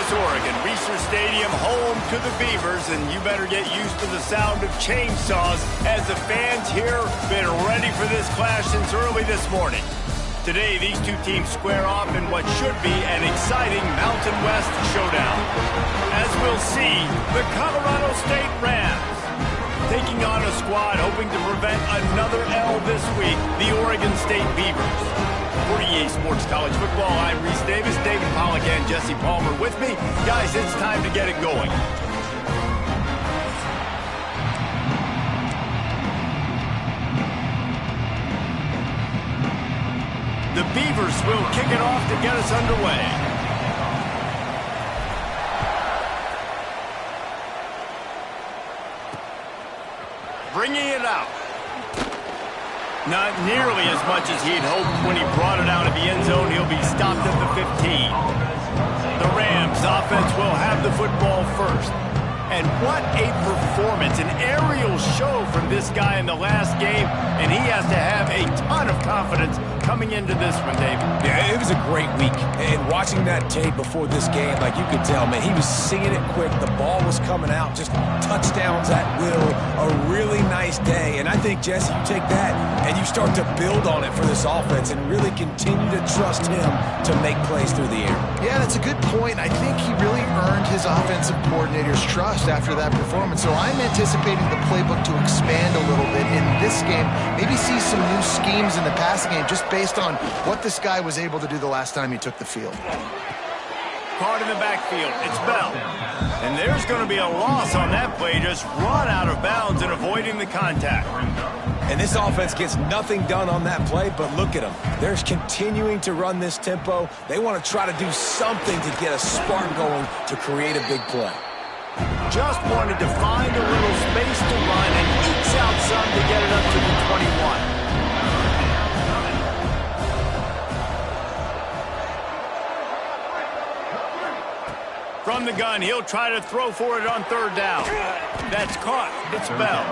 Falls, Oregon. Reser Stadium, home to the Beavers, and you better get used to the sound of chainsaws as the fans here been ready for this clash since early this morning. Today, these two teams square off in what should be an exciting Mountain West showdown. As we'll see, the Colorado State Rams taking on a squad hoping to prevent another L this week, the Oregon State Beavers. For EA Sports College Football, I'm Reese Davis, David Pollack, and Jesse Palmer with me. Guys, it's time to get it going. The Beavers will kick it off to get us underway. Bringing it out. Not nearly as much as he'd hoped when he brought it out of the end zone. He'll be stopped at the 15. The Rams offense will have the football first. And what a performance, an aerial show from this guy in the last game, and he has to have a ton of confidence coming into this one, David. Yeah, it was a great week, and watching that tape before this game, like you could tell, man, he was seeing it quick, the ball was coming out, just touchdowns at will, a really nice day, and I think, Jesse, you take that and you start to build on it for this offense and really continue to trust him to make plays through the air. Yeah, that's a good point. I think he really earned his offensive coordinator's trust after that performance. So I'm anticipating the playbook to expand a little bit in this game. Maybe see some new schemes in the passing game just based on what this guy was able to do the last time he took the field. Caught in the backfield. It's Bell. And there's going to be a loss on that play. Just run out of bounds and avoiding the contact. And this offense gets nothing done on that play, but look at them. They're continuing to run this tempo. They want to try to do something to get a spark going to create a big play. Just wanted to find a little space to run and ekes out some to get it up to the 21. From the gun, he'll try to throw for it on third down. That's caught. It's Bell.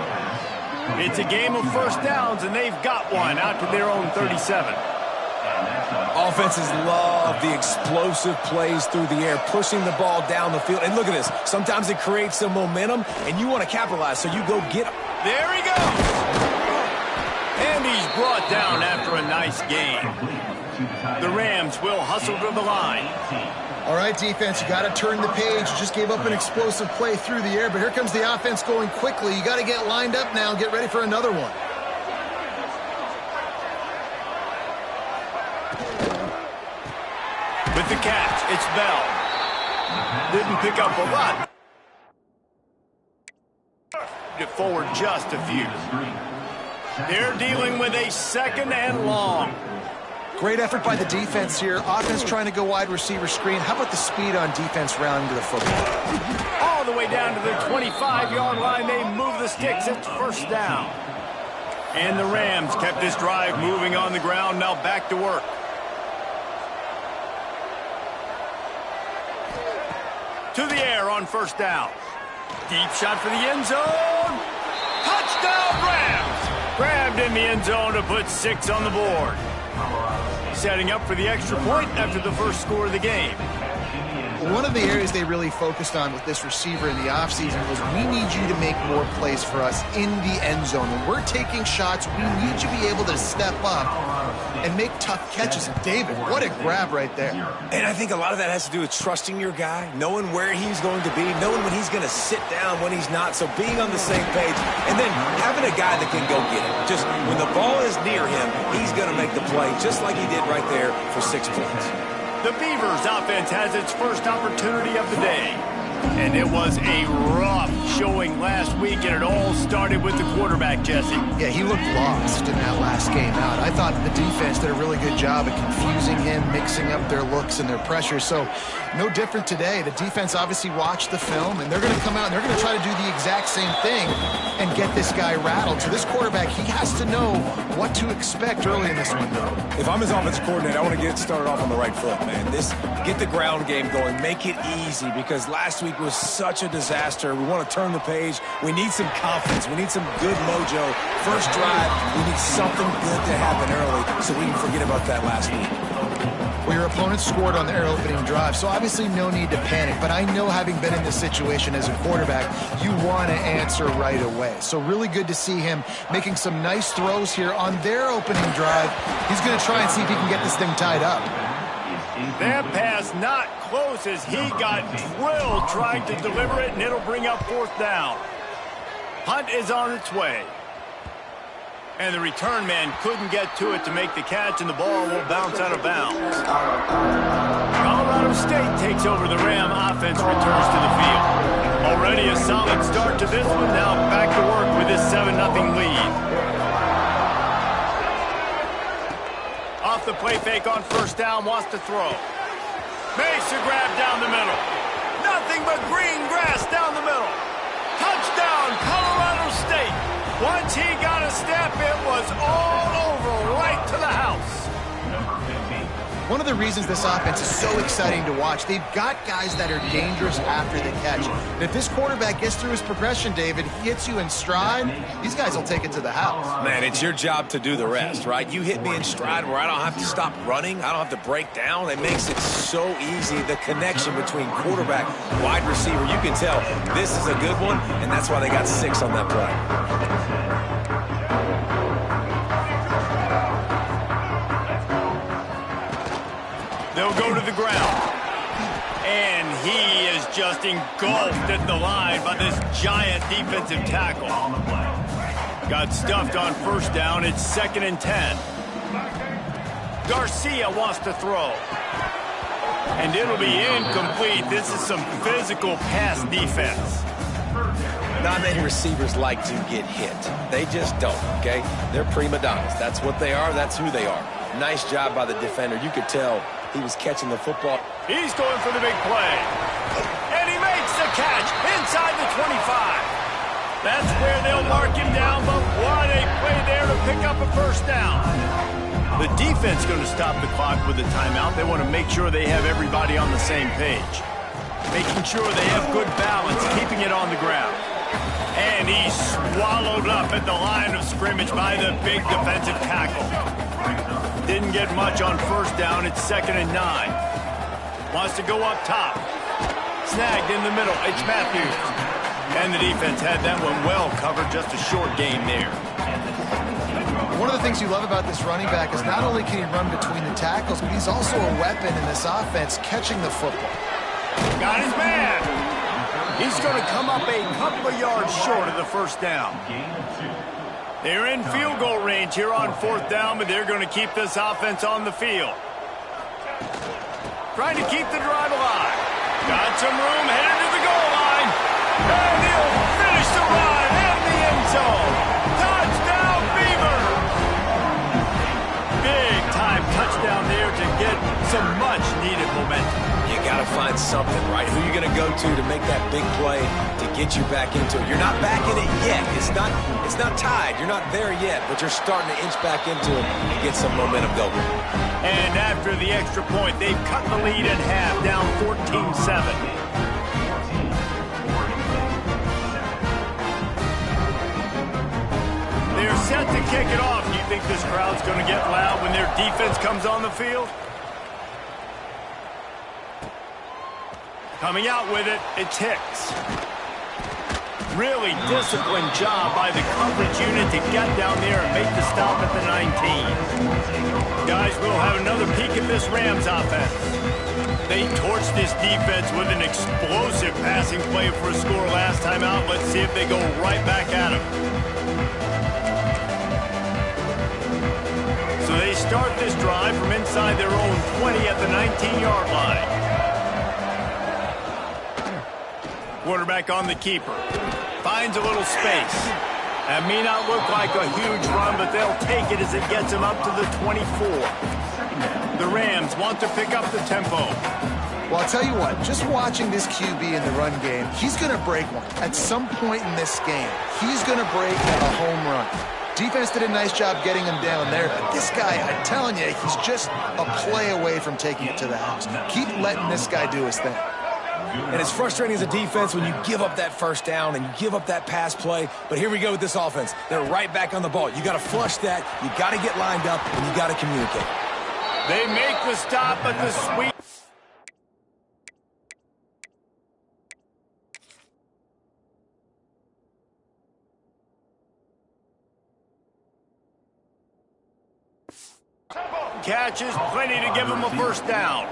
It's a game of first downs, and they've got one out to their own 37. Offenses love the explosive plays through the air, pushing the ball down the field. And look at this. Sometimes it creates some momentum, and you want to capitalize, so you go get him. There he goes. And he's brought down after a nice game. The Rams will hustle to the line. All right, defense, you got to turn the page. You just gave up an explosive play through the air, but here comes the offense going quickly. You got to get lined up now and get ready for another one. With the catch, it's Bell. Didn't pick up a lot. Get forward just a few. They're dealing with a second and long. Great effort by the defense here. Offense trying to go wide receiver screen. How about the speed on defense rounding to the football? All the way down to the 25-yard line. They move the sticks. It's first down. And the Rams kept this drive moving on the ground. Now back to work. To the air on first down. Deep shot for the end zone. Touchdown, Rams! Grabbed in the end zone to put 6 on the board. Setting up for the extra point after the first score of the game. One of the areas they really focused on with this receiver in the offseason was we need you to make more plays for us in the end zone. When we're taking shots, we need you to be able to step up and make tough catches. And David, what a grab right there. And I think a lot of that has to do with trusting your guy, knowing where he's going to be, knowing when he's going to sit down, when he's not. So being on the same page, and then having a guy that can go get it. Just when the ball is near him, he's going to make the play, just like he did right there for 6 points. The Beavers offense has its first opportunity of the day. And it was a rough showing last week, and it all started with the quarterback, Jesse. Yeah, he looked lost in that last game out. I thought the defense did a really good job of confusing him, mixing up their looks and their pressure. So no different today. The defense obviously watched the film, and they're going to come out and they're going to try to do the exact same thing and get this guy rattled. So this quarterback, he has to know what to expect early in this one, though. If I'm his offensive coordinator, I want to get started off on the right foot, man. Get the ground game going. Make it easy, because last week was such a disaster. We want to turn the page. We need some confidence. We need some good mojo. First drive, we need something good to happen early so we can forget about that last week. Well, your opponent scored on their opening drive, so obviously no need to panic. But I know, having been in this situation as a quarterback, you want to answer right away. So really good to see him making some nice throws here on their opening drive. He's going to try and see if he can get this thing tied up. That pass not close as he got drilled trying to deliver it, and it'll bring up 4th down. Punt is on its way. And the return man couldn't get to it to make the catch, and the ball will bounce out of bounds. Colorado State takes over. The Ram offense returns to the field. Already a solid start to this one. Now back to work with this 7-0 lead. Off the play fake on 1st down, wants to throw. Makes a grab down the middle. Nothing but green grass down the middle. Touchdown, Colorado State. Once he got a step, it was all over, right to the house. One of the reasons this offense is so exciting to watch, they've got guys that are dangerous after the catch. And if this quarterback gets through his progression, David, he hits you in stride, these guys will take it to the house. Man, it's your job to do the rest, right? You hit me in stride where I don't have to stop running. I don't have to break down. It makes it so easy, the connection between quarterback, wide receiver. You can tell this is a good one, and that's why they got 6 on that play. They'll go to the ground. And he is just engulfed at the line by this giant defensive tackle. Got stuffed on 1st down. It's 2nd and 10. Garcia wants to throw. And it'll be incomplete. This is some physical pass defense. Not many receivers like to get hit. They just don't, okay? They're prima donnas. That's what they are. That's who they are. Nice job by the defender. You could tell he was catching the football. He's going for the big play. And he makes the catch inside the 25. That's where they'll mark him down, but what a play there to pick up a 1st down. The defense going to stop the clock with a timeout. They want to make sure they have everybody on the same page. Making sure they have good balance, keeping it on the ground. And he's swallowed up at the line of scrimmage by the big defensive tackle. Didn't get much on 1st down. It's 2nd and 9. Wants to go up top. Snagged in the middle. It's Matthews. And the defense had that one well covered. Just a short gain there. One of the things you love about this running back is not only can he run between the tackles, but he's also a weapon in this offense, catching the football. Got his man. He's going to come up a couple of yards short of the 1st down. They're in field goal range here on 4th down, but they're going to keep this offense on the field. Trying to keep the drive alive. Got some room, headed to the goal line. And he'll finish the run in the end zone. Touchdown, Beavers! Big time touchdown there to get some much-needed momentum. You got to find something, right? Who are you going to go to make that big play to get you back into it? You're not back in it yet. It's not tied. You're not there yet, but you're starting to inch back into it and get some momentum going. And after the extra point, they've cut the lead in half, down 14-7. They're set to kick it off. Do you think this crowd's going to get loud when their defense comes on the field? Coming out with it, it's Hicks. Really disciplined job by the coverage unit to get down there and make the stop at the 19. Guys, we'll have another peek at this Rams offense. They torched this defense with an explosive passing play for a score last time out. Let's see if they go right back at him. So they start this drive from inside their own 20 at the 19-yard line. Quarterback on the keeper. Finds a little space. That may not look like a huge run, but they'll take it as it gets them up to the 24. The Rams want to pick up the tempo. Well, I'll tell you what, just watching this QB in the run game, he's going to break one. At some point in this game, he's going to break a home run. Defense did a nice job getting him down there, but this guy, I'm telling you, he's just a play away from taking it to the house. Keep letting this guy do his thing. And it's frustrating as a defense when you give up that 1st down and you give up that pass play. But here we go with this offense. They're right back on the ball. You got to flush that. You got to get lined up, and you got to communicate. They make the stop, but the sweep. Catches, plenty to give him a first down.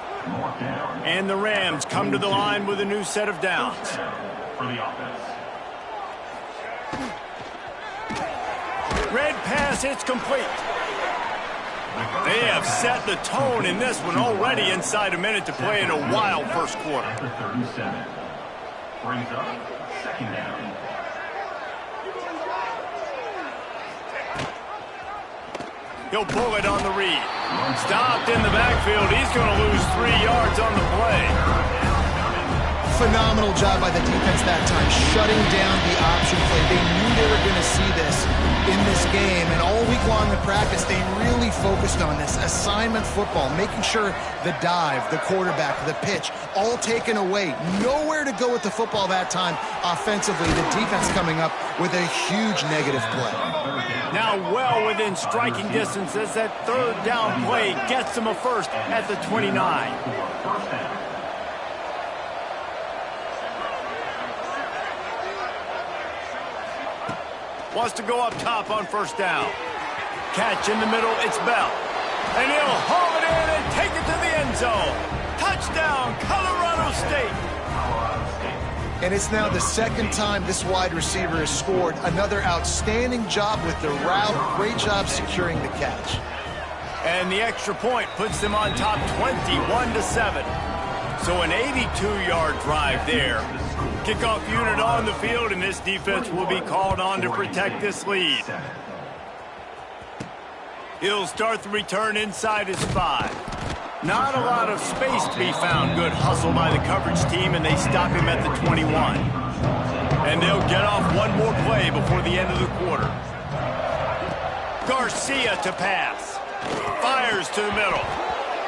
And the Rams come to the line with a new set of downs. Red pass, it's complete. They have set the tone in this one already inside a minute to play in a wild first quarter. Brings up second down. He'll pull it on the read. Stopped in the backfield. He's going to lose 3 yards on the play. Phenomenal job by the defense that time, shutting down the option play. They knew they were going to see this in this game, and all week long in practice, they really focused on this assignment football, making sure the dive, the quarterback, the pitch, all taken away. Nowhere to go with the football that time offensively. The defense coming up with a huge negative play. Now well within striking distance as that third down play gets them a first at the 29. Wants to go up top on first down. Catch in the middle, it's Bell. And he'll haul it in and take it to the end zone. Touchdown, Colorado State. And it's now the second time this wide receiver has scored. Another outstanding job with the route. Great job securing the catch. And the extra point puts them on top 21-7. So an 82-yard drive there. Kickoff unit on the field, and this defense will be called on to protect this lead. He'll start the return inside his 5. Not a lot of space to be found. Good hustle by the coverage team, and they stop him at the 21. And they'll get off one more play before the end of the quarter. Garcia to pass. Fires to the middle.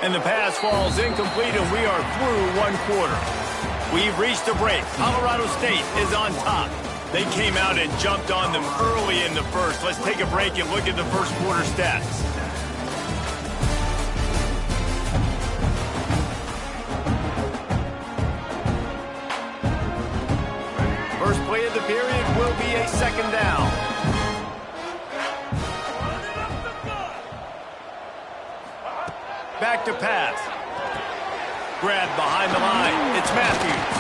And the pass falls incomplete, and we are through one quarter. We've reached a break. Colorado State is on top. They came out and jumped on them early in the first. Let's take a break and look at the first quarter stats. First play of the period will be a second down. Back to pass. Grabbed behind the line. It's Matthews.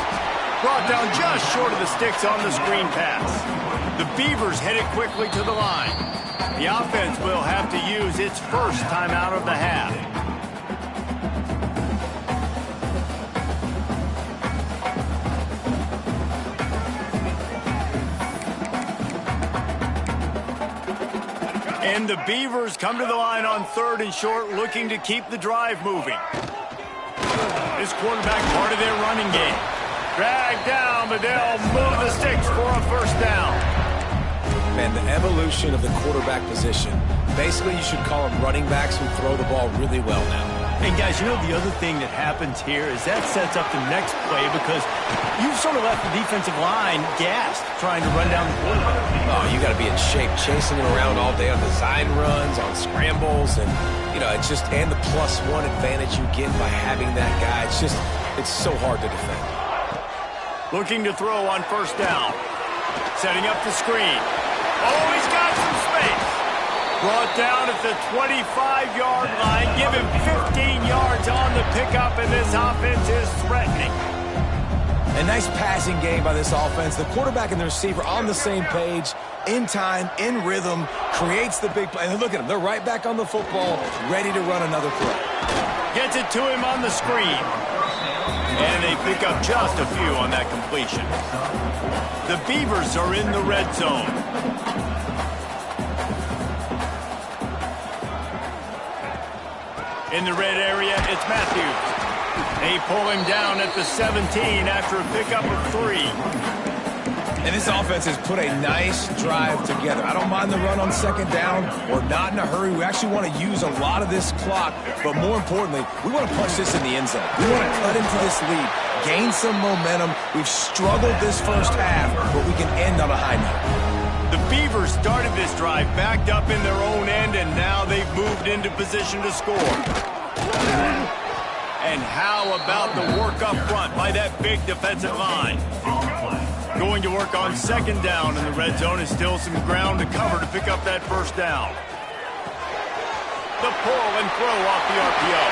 Brought down just short of the sticks on the screen pass. The Beavers headed quickly to the line. The offense will have to use its first timeout of the half. And the Beavers come to the line on 3rd and short, looking to keep the drive moving. This quarterback part of their running game. Dragged down, but they'll move the sticks for a first down. Man, the evolution of the quarterback position. Basically, you should call them running backs who throw the ball really well now. And guys, you know the other thing that happens here is that sets up the next play because you've sort of left the defensive line gassed trying to run down the quarterback. Oh, you got to be in shape, chasing him around all day on design runs, on scrambles, and you know, it's just, and the +1 advantage you get by having that guy. It's so hard to defend. Looking to throw on first down. Setting up the screen. Oh, he's got some space. Brought down at the 25-yard line. Give him 15 yards on the pickup, and this offense is threatening. A nice passing game by this offense. The quarterback and the receiver on the same page, in time, in rhythm, creates the big play. And look at them. They're right back on the football, ready to run another play. Gets it to him on the screen. And they pick up just a few on that completion. The Beavers are in the red zone. In the red area, it's Matthews. They pull him down at the 17 after a pickup of 3. And this offense has put a nice drive together. I don't mind the run on second down. We're not in a hurry. We actually want to use a lot of this clock, but more importantly, we want to punch this in the end zone. We want to cut into this lead, gain some momentum. We've struggled this first half, but we can end on a high note. The Beavers started this drive backed up in their own end, and now they've moved into position to score. And how about the work up front by that big defensive line? Going to work on second down in the red zone is still some ground to cover to pick up that first down. The pull and throw off the RPO.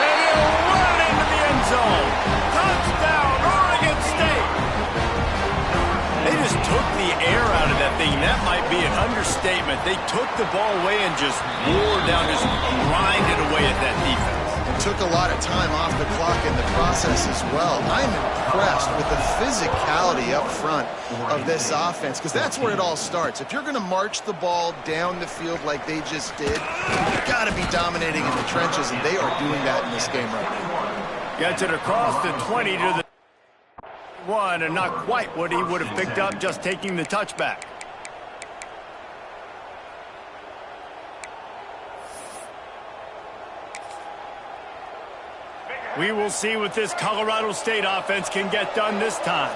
And he'll run into the end zone. Touchdown, Oregon State. They just took the air out of that thing. That might be an understatement. They took the ball away and just wore down, just grinded away at that defense. And took a lot of time off the clock in the process as well. I'm impressed with the physicality up front of this offense, because that's where it all starts. If you're going to march the ball down the field like they just did, you've got to be dominating in the trenches, and they are doing that in this game right now. Gets it across the 20 to the 1, and not quite what he would have picked up just taking the touchback. We will see what this Colorado State offense can get done this time.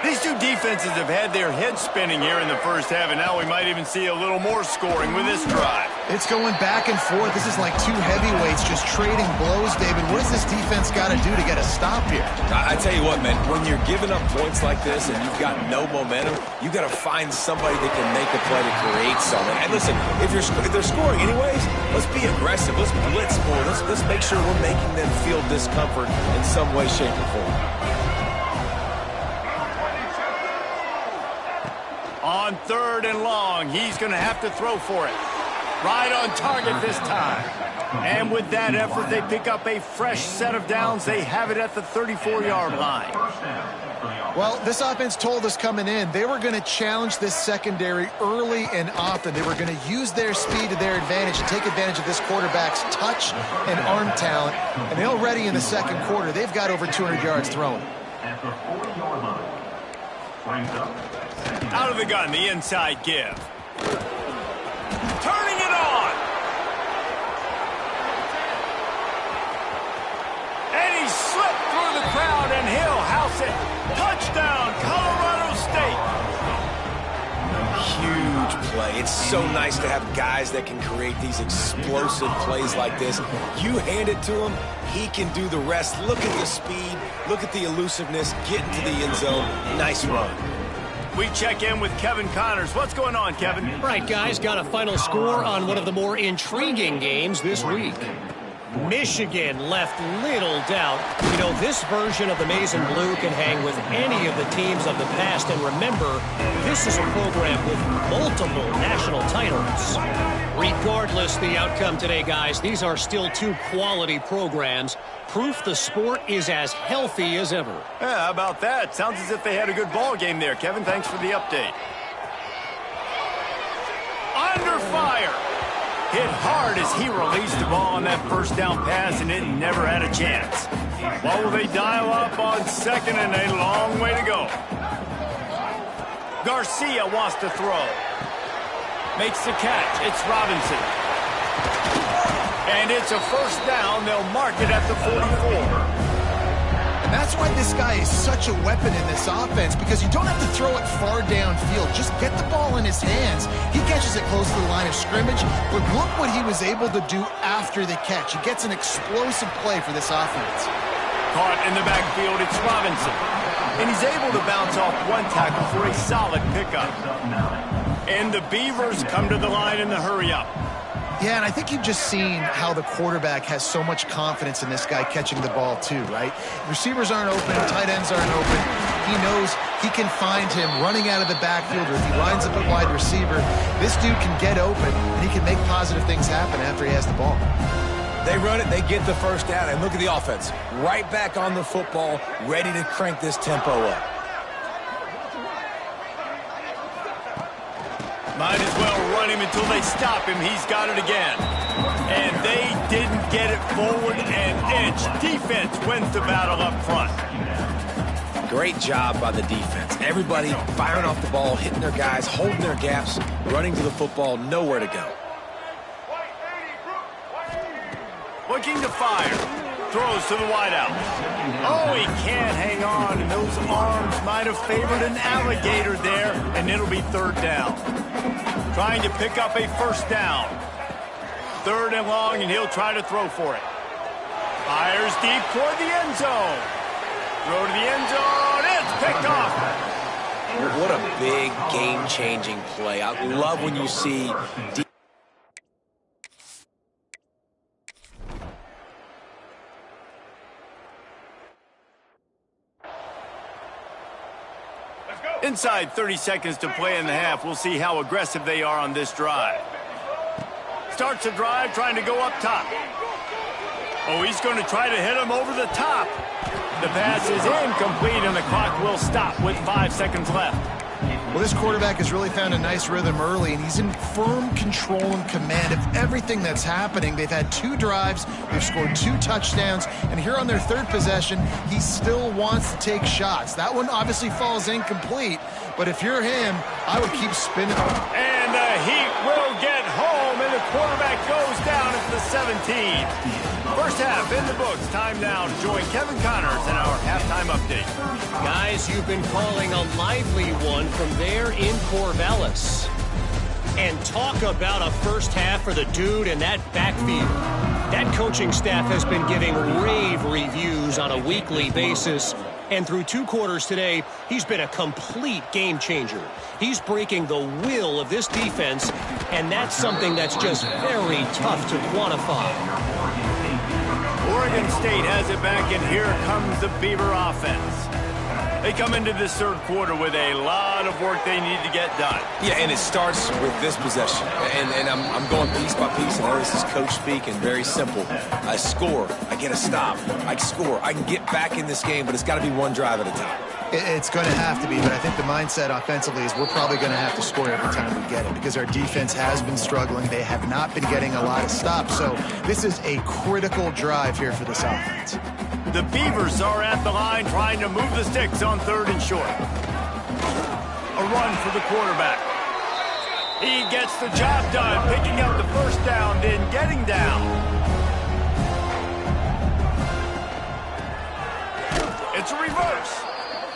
These two defenses have had their heads spinning here in the first half, and now we might even see a little more scoring with this drive. It's going back and forth. This is like two heavyweights just trading blows, David. What does this defense got to do to get a stop here? I tell you what, man, when you're giving up points like this and you've got no momentum, you got to find somebody that can make a play to create something. And listen, if they're scoring anyways, let's be aggressive. Let's blitz more. Let's make sure we're making them feel discomfort in some way, shape, or form. On third and long, he's going to have to throw for it. Right on target this time. And with that effort, they pick up a fresh set of downs. They have it at the 34-yard line. Well, this offense told us coming in they were going to challenge this secondary early and often. They were going to use their speed to their advantage and take advantage of this quarterback's touch and arm talent. And already in the second quarter, they've got over 200 yards thrown. Out of the gun, the inside give. Turning it on. And he slipped through the crowd, and he'll house it. Touchdown, Colorado State. Huge play. It's so nice to have guys that can create these explosive plays like this. You hand it to him, he can do the rest. Look at the speed. Look at the elusiveness. Get into the end zone. Nice run. We check in with Kevin Connors. What's going on, Kevin? Right, guys, got a final score on one of the more intriguing games this week. Michigan left little doubt. You know, this version of the Maize and Blue can hang with any of the teams of the past. And remember, this is a program with multiple national titles. Regardless the outcome today, guys, these are still two quality programs. Proof the sport is as healthy as ever. Yeah, how about that? Sounds as if they had a good ball game there. Kevin, thanks for the update. Under fire. Hit hard as he released the ball on that first down pass, and it never had a chance. What will they dial up on second, and a long way to go? Garcia wants to throw. Makes the catch. It's Robinson. And it's a first down. They'll mark it at the 44. That's why this guy is such a weapon in this offense, because you don't have to throw it far downfield. Just get the ball in his hands. He catches it close to the line of scrimmage, but look what he was able to do after the catch. He gets an explosive play for this offense. Caught in the backfield, it's Robinson. And he's able to bounce off one tackle for a solid pickup. And the Beavers come to the line in the hurry-up. Yeah, and I think you've just seen how the quarterback has so much confidence in this guy catching the ball too, right? Receivers aren't open, tight ends aren't open. He knows he can find him running out of the backfield, or if he lines up at wide receiver, this dude can get open, and he can make positive things happen after he has the ball. They run it, they get the first down, and look at the offense. Right back on the football, ready to crank this tempo up. Might as well run him until they stop him. He's got it again. And they didn't get it forward an inch. Defense wins the battle up front. Great job by the defense. Everybody firing off the ball, hitting their guys, holding their gaps, running to the football, nowhere to go. Looking to fire. Throws to the wideout. Oh, he can't hang on, and those arms might have favored an alligator there, and it'll be third down. Trying to pick up a first down. Third and long, and he'll try to throw for it. Fires deep toward the end zone. Throw to the end zone. It's picked off. What a big game-changing play. I love when you see... Inside 30 seconds to play in the half. We'll see how aggressive they are on this drive. Starts the drive trying to go up top. Oh, he's going to try to hit him over the top. The pass is incomplete, and the clock will stop with 5 seconds left. Well, this quarterback has really found a nice rhythm early, and he's in firm control and command of everything that's happening. They've had 2 drives, they've scored 2 touchdowns, and here on their 3rd possession, he still wants to take shots. That one obviously falls incomplete, but if you're him, I would keep spinning. And the Heat will get home, and the quarterback goes down at the 17. First half in the books. Time now to join Kevin Connors in our halftime update. Guys, you've been calling a lively one from there in Corvallis. And talk about a first half for the dude in that backfield. That coaching staff has been giving rave reviews on a weekly basis. And through 2 quarters today, he's been a complete game changer. He's breaking the will of this defense, and that's something that's just very tough to quantify. Oregon State has it back, and here comes the Beaver offense. They come into this 3rd quarter with a lot of work they need to get done. Yeah, and it starts with this possession. And I'm going piece by piece, and this is coach speak, and very simple. I score, I get a stop, I score, I can get back in this game, but it's got to be 1 drive at a time. It's going to have to be, but I think the mindset offensively is we're probably going to have to score every time we get it because our defense has been struggling. They have not been getting a lot of stops, so this is a critical drive here for this offense. The Beavers are at the line trying to move the sticks on 3rd and short. A run for the quarterback. He gets the job done, picking up the first down, then getting down. It's a reverse.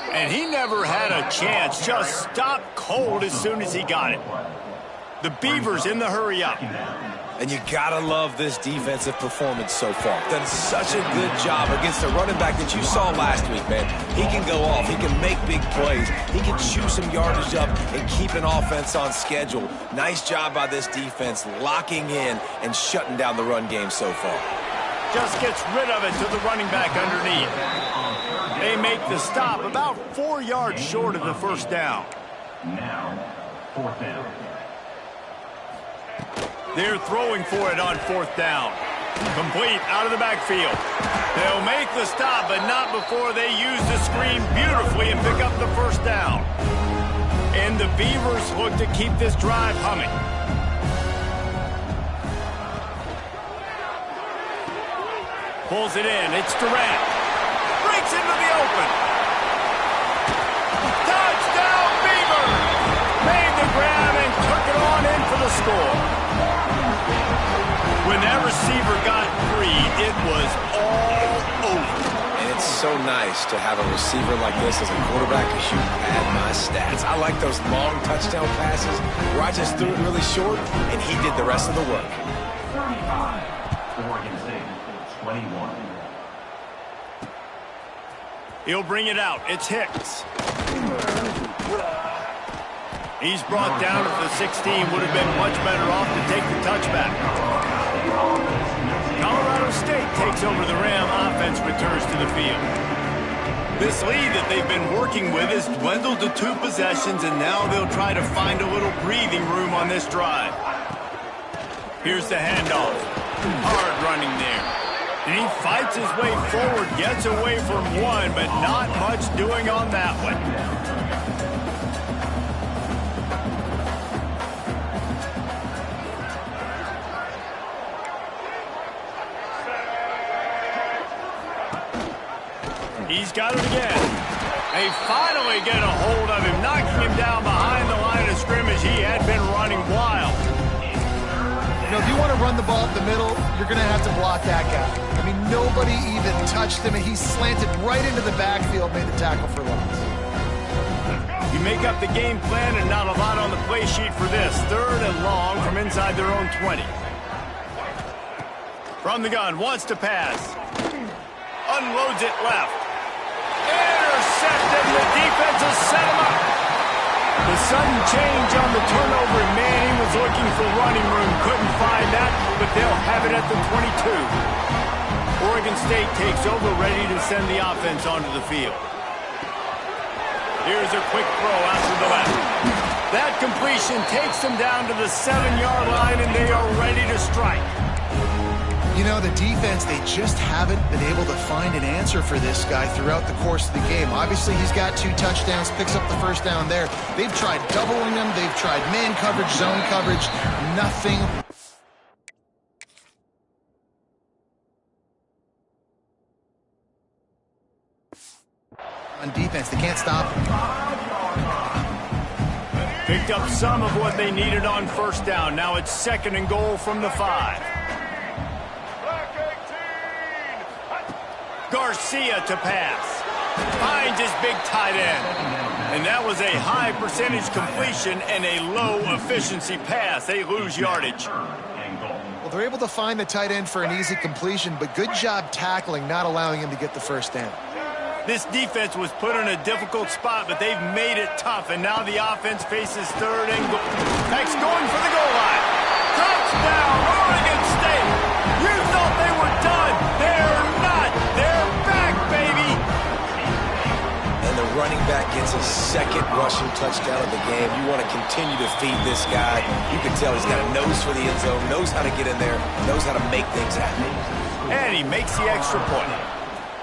And he never had a chance, just stopped cold as soon as he got it. The Beavers in the hurry up. And you gotta love this defensive performance so far. Done such a good job against a running back that you saw last week, man. He can go off, he can make big plays, he can chew some yardage up and keep an offense on schedule. Nice job by this defense locking in and shutting down the run game so far. Just gets rid of it to the running back underneath. They make the stop about 4 yards short of the first down. Now, 4th down. They're throwing for it on 4th down. Complete out of the backfield. They'll make the stop, but not before they use the screen beautifully and pick up the first down. And the Beavers look to keep this drive humming. Pulls it in. It's Durant. Breaks into the open. Touchdown, Beaver! Made the grab and took it on in for the score. When that receiver got free, it was all over. And it's so nice to have a receiver like this as a quarterback because you pad my stats. I like those long touchdown passes where I just threw it really short and he did the rest of the work. 35, Oregon State, 21. He'll bring it out. It's Hicks. He's brought down at the 16. Would have been much better off to take the touchback. Colorado State takes over the Ram. Offense returns to the field. This lead that they've been working with has dwindled to 2 possessions, and now they'll try to find a little breathing room on this drive. Here's the handoff. Hard running there. And he fights his way forward, gets away from one, but not much doing on that one. He's got it again. They finally get a hold of him, knocking him down behind the line of scrimmage. He had been running wild. You know, if you want to run the ball up the middle, you're going to have to block that guy. I mean, nobody even touched him, and he slanted right into the backfield, made the tackle for loss. You make up the game plan and not a lot on the play sheet for this. 3rd and long from inside their own 20. From the gun, wants to pass. unloads it left. Intercepted. The defense has set him up. The sudden change on the turnover, man, he was looking for running room. Couldn't find that, but they'll have it at the 22. Oregon State takes over, ready to send the offense onto the field. Here's a quick throw out to the left. That completion takes them down to the 7-yard line, and they are ready to strike. You know, the defense, they just haven't been able to find an answer for this guy throughout the course of the game. Obviously, he's got 2 touchdowns, picks up the first down there. They've tried doubling him. They've tried man coverage, zone coverage. Nothing. On defense, they can't stop him. Picked up some of what they needed on first down. Now it's 2nd and goal from the 5. Garcia to pass. Finds his big tight end. And that was a high percentage completion and a low efficiency pass. They lose yardage. Well, they're able to find the tight end for an easy completion, but good job tackling, not allowing him to get the first down. This defense was put in a difficult spot, but they've made it tough, and now the offense faces 3rd and goal. Next, going for the goal line. Touchdown, Oregon State. You thought they were done. They're not. They're back, baby. And the running back gets his 2nd rushing touchdown of the game. You want to continue to feed this guy. You can tell he's got a nose for the end zone, knows how to get in there, knows how to make things happen. And he makes the extra point.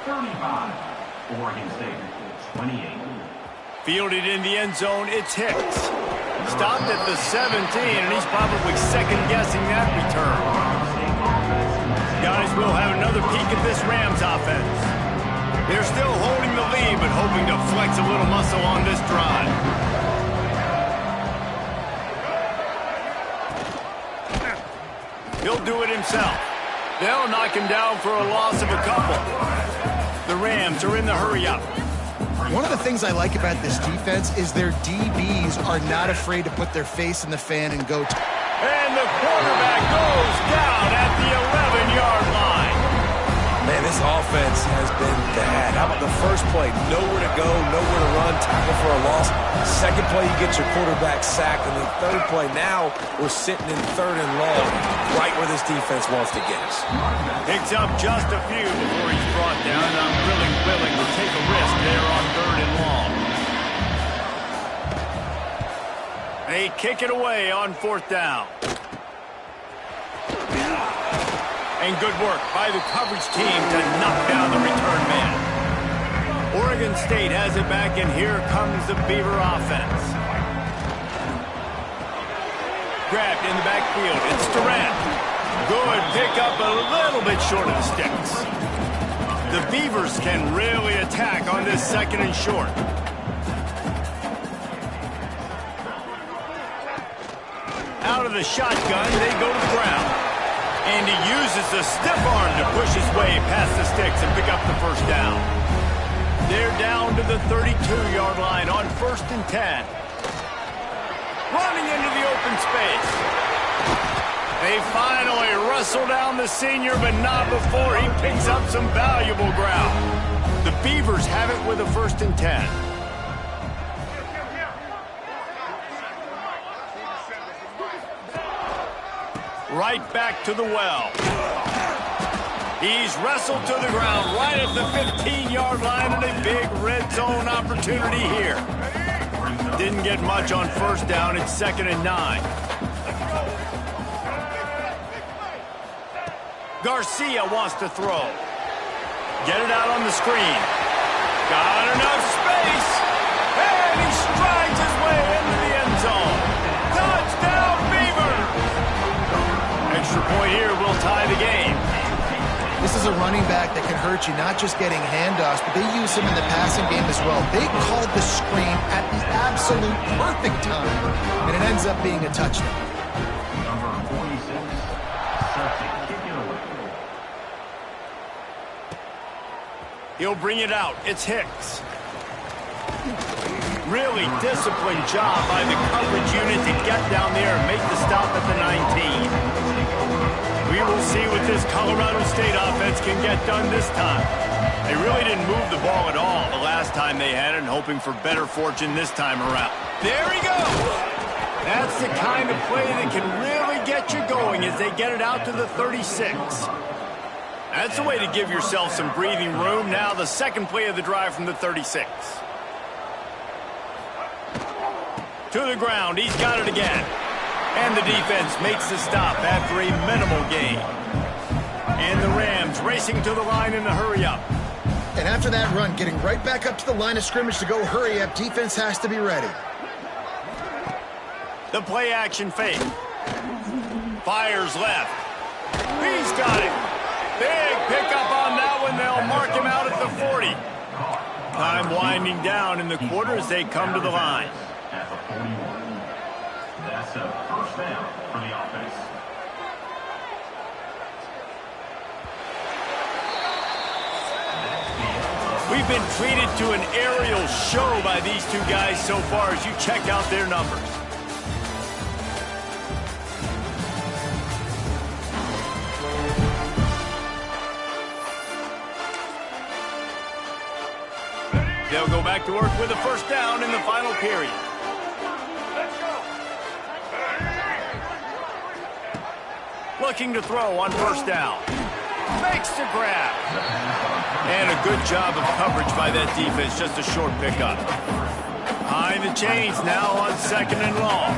35. Oregon State, 28. Fielded in the end zone, it's Hicks. Stopped at the 17, and he's probably second-guessing that return. Guys, we'll have another peek at this Rams offense. They're still holding the lead, but hoping to flex a little muscle on this drive. He'll do it himself. They'll knock him down for a loss of a couple. The Rams are in the hurry-up. One of the things I like about this defense is their DBs are not afraid to put their face in the fan and go. And the quarterback goes down at the 11-yard line. Man, this offense has been bad. How about the first play? Nowhere to go, nowhere to run, tackle for a loss. Second play, you get your quarterback sacked. And the 3rd play, now we're sitting in 3rd and long, right where this defense wants to get us. Picks up just a few before he's brought down, and I'm really willing to take a risk there on 3rd and long. They kick it away on 4th down. And good work by the coverage team to knock down the return man. Oregon State has it back, and here comes the Beaver offense. Grabbed in the backfield. It's Durant. Good pickup, a little bit short of the sticks. The Beavers can really attack on this 2nd and short. Out of the shotgun, they go to the ground. And he uses the stiff arm to push his way past the sticks and pick up the first down. They're down to the 32-yard line on 1st and 10. Running into the open space. They finally wrestle down the senior, but not before he picks up some valuable ground. The Beavers have it with a 1st and 10. Right back to the well. He's wrestled to the ground right at the 15-yard line, and a big red zone opportunity here. Didn't get much on first down. It's 2nd and 9. Garcia wants to throw. Get it out on the screen. Got enough space. And he strides his way into the end zone. Touchdown, Beavers! Extra point here will tie the game. This is a running back that can hurt you, not just getting handoffs, but they use him in the passing game as well. They called the screen at the absolute perfect time, and it ends up being a touchdown. Number 46, Celtic, kick it away. He'll bring it out. It's Hicks. Really disciplined job by the coverage unit to get down there and make the stop at the 19. We will see what this Colorado State offense can get done this time. They really didn't move the ball at all the last time they had it, and hoping for better fortune this time around. There he goes! That's the kind of play that can really get you going as they get it out to the 36. That's a way to give yourself some breathing room. Now the second play of the drive from the 36. To the ground, he's got it again. And the defense makes the stop after a minimal gain. And the Rams racing to the line in a hurry-up. And after that run, getting right back up to the line of scrimmage to go hurry up, defense has to be ready. The play action fake. Fires left. He's got it. Big pickup on that one. They'll mark him out at the 40. Time winding down in the quarter as they come to the line. At the 41. That's a first down for the offense. We've been treated to an aerial show by these two guys so far as you check out their numbers. They'll go back to work with a first down in the final period. Looking to throw on first down. Makes the grab. And a good job of coverage by that defense. Just a short pickup. Behind the chains now on second and long.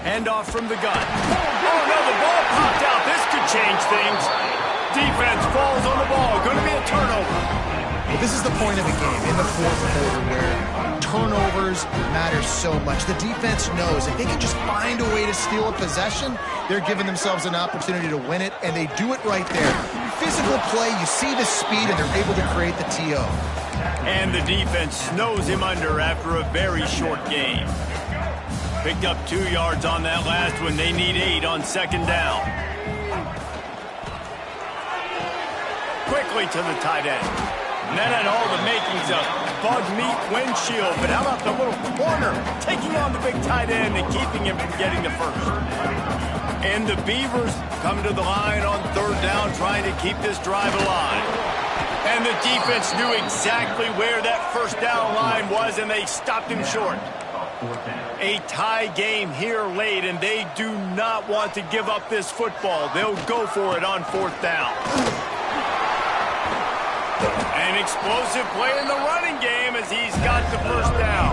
Handoff from the gun. Oh no, the ball popped out. This could change things. Defense falls on the ball. Going to be a turnover. Well, this is the point of the game in the fourth quarter where turnovers matter so much. The defense knows if they can just find a way to steal a possession, they're giving themselves an opportunity to win it, and they do it right there. Physical play, you see the speed, and they're able to create the TO. And the defense snows him under after a very short game. Picked up 2 yards on that last one. They need 8 on second down. Quickly to the tight end. And that had all the makings of bug meat windshield. But how about the little corner taking on the big tight end and keeping him from getting the first? And the Beavers come to the line on third down, trying to keep this drive alive. And the defense knew exactly where that first down line was, and they stopped him short. A tie game here late, and they do not want to give up this football. They'll go for it on fourth down. An explosive play in the running game as he's got the first down.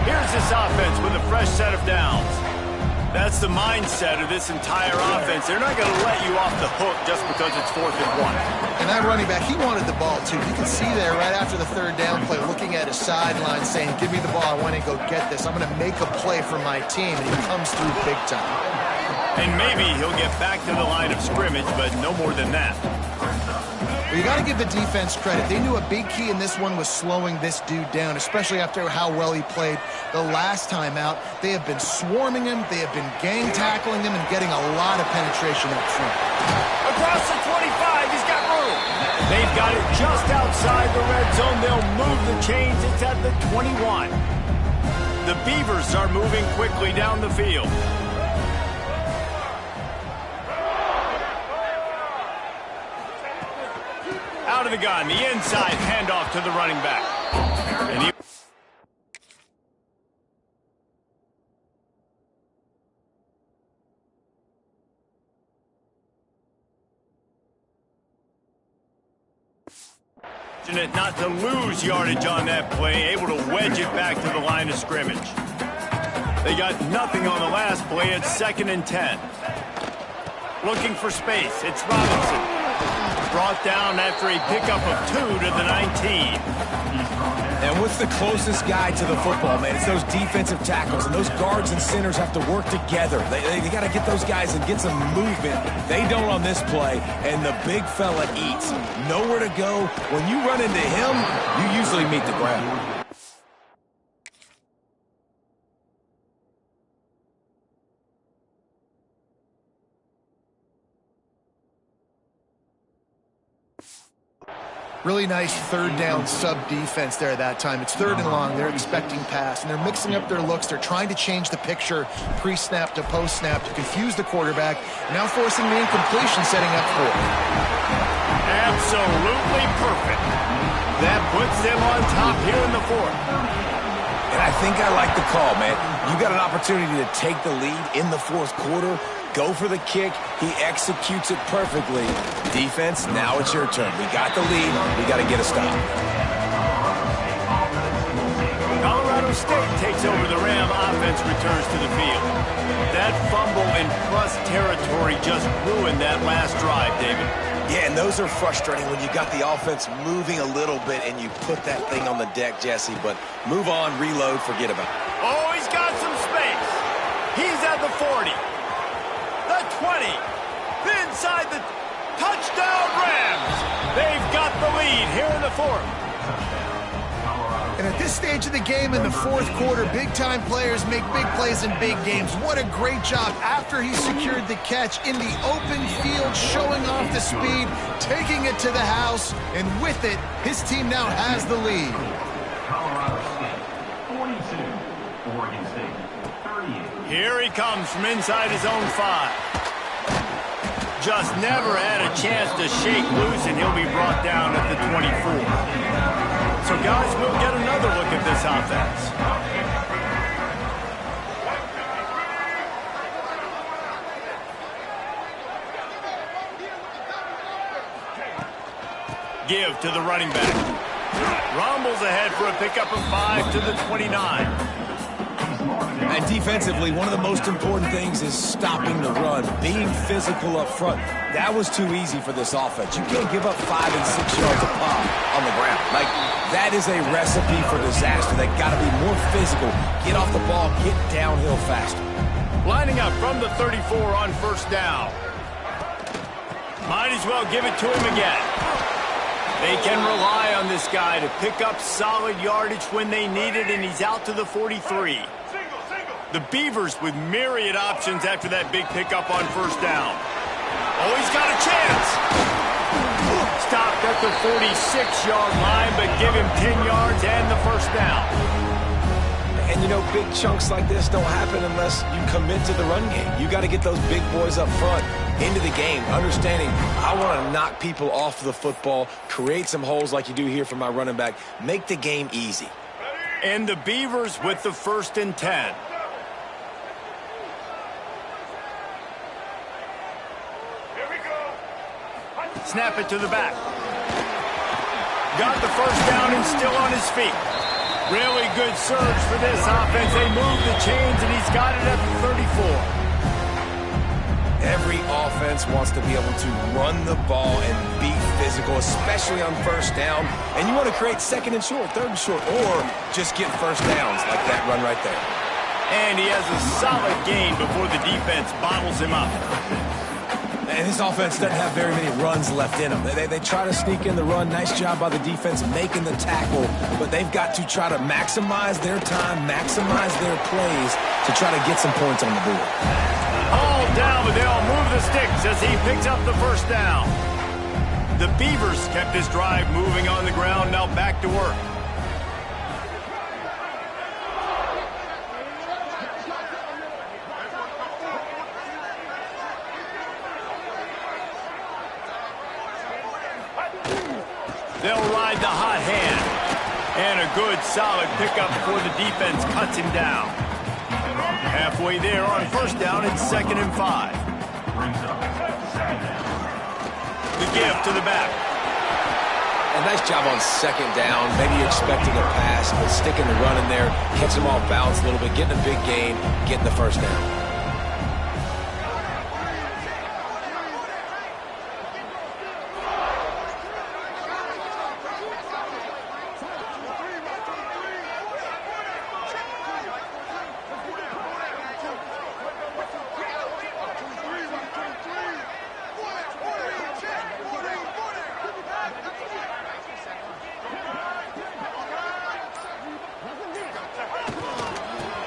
Here's this offense with a fresh set of downs. That's the mindset of this entire offense. They're not going to let you off the hook just because it's 4th and 1. And that running back, he wanted the ball too. You can see there right after the third down play, looking at his sideline saying, give me the ball, I want to go get this. I'm going to make a play for my team, and he comes through big time. And maybe he'll get back to the line of scrimmage, but no more than that. Well, you got to give the defense credit. They knew a big key in this one was slowing this dude down, especially after how well he played the last time out. They have been swarming him. They have been gang tackling him and getting a lot of penetration up front. Across the 25, he's got room. They've got it just outside the red zone. They'll move the chains. It's at the 21. The Beavers are moving quickly down the field. Out of the gun, the inside handoff to the running back. And he fortunate not to lose yardage on that play, able to wedge it back to the line of scrimmage. They got nothing on the last play. It's 2nd and 10. Looking for space. It's Robinson. Brought down after a pickup of 2 to the 19. And what's the closest guy to the football, man? It's those defensive tackles, and those guards and centers have to work together. They got to get those guys and get some movement. They don't on this play, and the big fella eats. Nowhere to go. When you run into him, you usually meet the ground. Really nice third down sub defense there that time. It's 3rd and long. They're expecting pass, and they're mixing up their looks. They're trying to change the picture pre-snap to post-snap to confuse the quarterback, now forcing the incompletion, setting up 4th. Absolutely perfect. That puts them on top here in the 4th. And I think I like the call, man. You got an opportunity to take the lead in the 4th quarter. Go for the kick. He executes it perfectly. Defense, now it's your turn. We got the lead. We got to get a stop. Colorado State takes over the Ram. Offense returns to the field. That fumble in plus territory just ruined that last drive, David. Yeah, and those are frustrating when you got the offense moving a little bit and you put that thing on the deck, Jesse. But move on, reload, forget about it. Oh, he's got some space. He's at the 40. The 20, inside the touchdown Rams. They've got the lead here in the 4th. And at this stage of the game in the 4th quarter, big-time players make big plays in big games. What a great job after he secured the catch in the open field, showing off the speed, taking it to the house, and with it, his team now has the lead. Colorado State, 42. Oregon State, 38. Here he comes from inside his own 5. Just never had a chance to shake loose, and he'll be brought down at the 24. So, guys, we'll get another look at this offense. Give to the running back. Rumbles ahead for a pickup of 5 to the 29. And defensively, one of the most important things is stopping the run, being physical up front. That was too easy for this offense. You can't give up 5 and 6 yards a pop on the ground. Like, that is a recipe for disaster. They got to be more physical, get off the ball, get downhill faster. Lining up from the 34 on 1st down. Might as well give it to him again. They can rely on this guy to pick up solid yardage when they need it, and he's out to the 43. The Beavers with myriad options after that big pickup on 1st down. Oh, he's got a chance. Stopped at the 46-yard line, but give him 10 yards and the 1st down. And, you know, big chunks like this don't happen unless you commit to the run game. You got to get those big boys up front into the game, understanding I want to knock people off the football, create some holes like you do here for my running back, make the game easy. And the Beavers with the 1st and 10. Snap it to the back. Got the 1st down and still on his feet. Really good surge for this offense. They move the chains, and he's got it at the 34. Every offense wants to be able to run the ball and be physical, especially on 1st down. And you want to create 2nd and short, 3rd and short, or just get 1st downs like that run right there. And he has a solid gain before the defense bottles him up. And this offense doesn't have very many runs left in them. They try to sneak in the run. Nice job by the defense making the tackle. But they've got to try to maximize their time, maximize their plays to try to get some points on the board. All down, but they'll move the sticks as he picks up the 1st down. The Beavers kept this drive moving on the ground. Now back to work. They'll ride the hot hand. And a good, solid pickup before the defense cuts him down. Halfway there on 1st down, it's 2nd and 5. The give to the back. A nice job on 2nd down. Maybe you're expecting a pass, but sticking the run in there, catching them off balance a little bit, getting a big gain, getting the 1st down.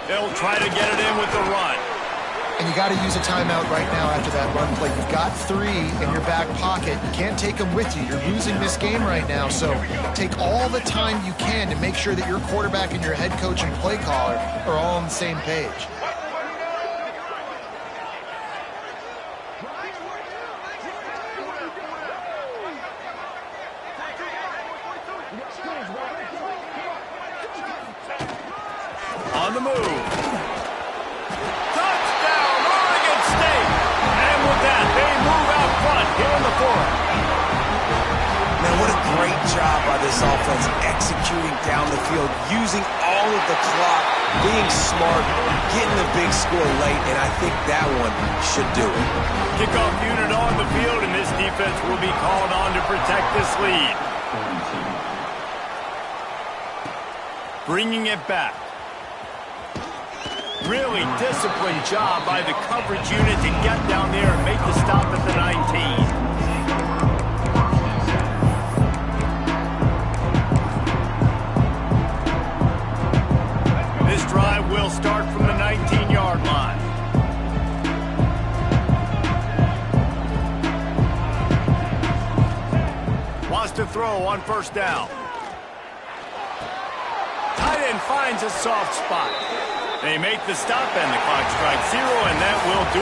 They'll try to get it in with the run. And you got to use a timeout right now after that run play. You've got 3 in your back pocket. You can't take them with you. You're losing this game right now, so take all the time you can to make sure that your quarterback and your head coach and play caller are all on the same page. On the move. Touchdown, Oregon State. And with that, they move out front here in the fourth. Man, what a great job by this offense executing down the field, using all of the clock, being smart, getting the big score late, and I think that one should do it. Kickoff unit on the field, and this defense will be called on to protect this lead. Bringing it back. Really disciplined job by the coverage unit to get down there and make the stop at the 19. This drive will start from the 19-yard line. Wants to throw on first down. Tight end finds a soft spot. They make the stop and the clock strikes 0, and that will do